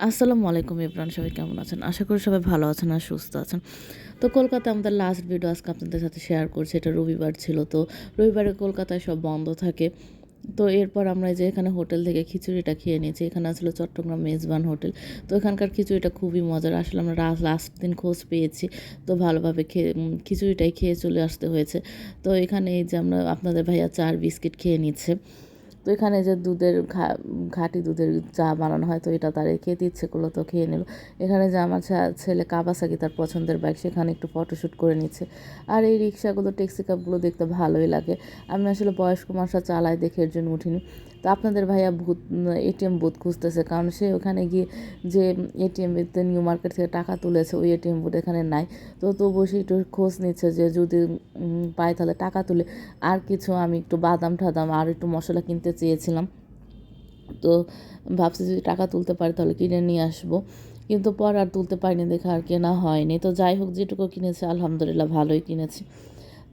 আসসালামু আলাইকুম এভরিওয়ান, সবাই কেমন আছেন? আশা করি সবাই ভালো আছেন আর সুস্থ আছেন। তো কলকাতায় আমাদের লাস্ট ভিডিও আজকে আপনাদের সাথে শেয়ার করছি। এটা রবিবার ছিল। তো রবিবারে কলকাতায় সব বন্ধ থাকে। তো এরপর আমরা এই যে এখানে হোটেল থেকে খিচুড়িটা খেয়ে নিয়েছি। এখানে আসলে চট্টগ্রাম মেজবান হোটেল। তো এখানকার খিচুড়িটা খুবই মজার। আসলে আমরা লাস্ট দিন খোঁজ পেয়েছি। তো ভালোভাবে খিচুড়িটাই খেয়ে চলে আসতে হয়েছে। তো এখানে এই যে আপনাদের ভাইয়া চা আর বিস্কিট খেয়ে নিচ্ছে। তো এখানে যে খাঁটি দুধের চা বানানো হয়, তো এটা তার খেতে ইচ্ছে করলো, তো খেয়ে নিল। এখানে যে আমার ছেলে কাওয়াসাকি তার পছন্দের বাইক, সেখানে একটু ফটোশ্যুট করে নিচ্ছে। আর এই রিক্সাগুলো, ট্যাক্সি ক্যাবগুলো দেখতে ভালোই লাগে। আমি আসলে বয়স্ক মানুষরা চালায় দেখে এর জন্য উঠিনি। তো আপনাদের ভাইয়া এটিএম বুথ খুঁজতেছে, কারণ সে ওখানে গিয়ে যে এটিএমতে নিউ মার্কেট থেকে টাকা তুলেছে, ওই এটিএম বুথ এখানে নাই। তো তবুও সে একটু খোঁজ নিচ্ছে যে যদি পায় তাহলে টাকা তুলে আর কিছু, আমি একটু বাদাম ঠাদাম আর একটু মশলা কিনতে চেয়েছিলাম। তো ভাবছি যদি টাকা তুলতে পারি তাহলে কিনে নিয়ে আসবো, কিন্তু পর আর তুলতে পারিনি দেখে আর কেনা হয়নি। তো যাই হোক, যেটুকু কিনেছি আলহামদুলিল্লাহ ভালোই কিনেছি।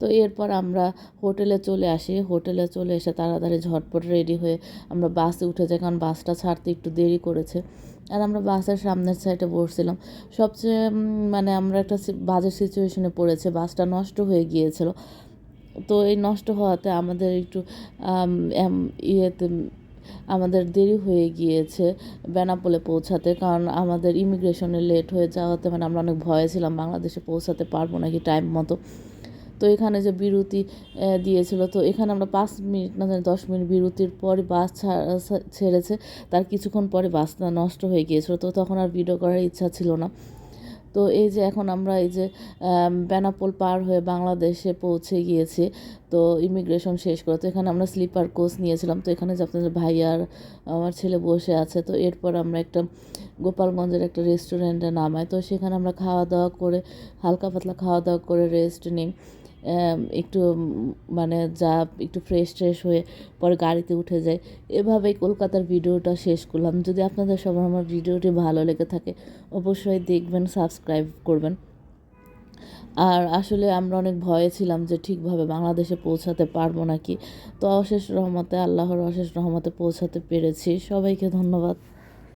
তো এরপর আমরা হোটেলে চলে আসি। হোটেলে চলে এসে তাড়াতাড়ি ঝটপট রেডি হয়ে আমরা বাসে উঠে যাই, কারণ বাসটা ছাড়তে একটু দেরি করেছে। আর আমরা বাসের সামনের সাইডে বসছিলাম। সবচেয়ে মানে আমরা একটা বাজে সিচুয়েশনে পড়েছে, বাসটা নষ্ট হয়ে গিয়েছিল। তো এই নষ্ট হওয়াতে আমাদের একটু ইয়েতে আমাদের দেরি হয়ে গিয়েছে বেনাপোলে পৌঁছাতে, কারণ আমাদের ইমিগ্রেশনে লেট হয়ে যাওয়াতে মানে আমরা অনেক ভয়ে ছিলাম বাংলাদেশে পৌঁছাতে পারবো নাকি টাইম মতো। তো এখানে যে বিরতি দিয়েছিল, তো এখানে আমরা 5 মিনিট না 10 মিনিট বিরতির পরে বাস ছেড়েছে। তার কিছুক্ষণ পরে বাসটা নষ্ট হয়ে গিয়েছিল, তো তখন আর ভিডিও করার ইচ্ছা ছিল না। তো এই যে এখন আমরা এই যে বেনাপোল পার হয়ে বাংলাদেশে পৌঁছে গিয়েছি। তো ইমিগ্রেশন শেষ করে, তো এখানে আমরা স্লিপার কোচ নিয়েছিলাম। তো এখানে যে আপনাদের ভাই আর আমার ছেলে বসে আছে। তো এরপর আমরা একটা গোপালগঞ্জের একটা রেস্টুরেন্টে নামাই। তো সেখানে আমরা খাওয়া দাওয়া করে, হালকা পাতলা খাওয়া দাওয়া করে রেস্ট নিই। একটু মানে একটু ফ্রেশ হয়ে পরে গাড়িতে উঠে যাই। এভাবেই কলকাতার ভিডিওটা শেষ করলাম। যদি আপনাদের সবার আমার ভিডিওটি ভালো লেগে থাকে অবশ্যই দেখবেন, সাবস্ক্রাইব করবেন। আর আসলে আমরা অনেক ভয়ে ছিলাম যে ঠিকভাবে বাংলাদেশে পৌঁছাতে পারবো নাকি। তো আল্লাহর অশেষ রহমতে পৌঁছাতে পেরেছি। সবাইকে ধন্যবাদ।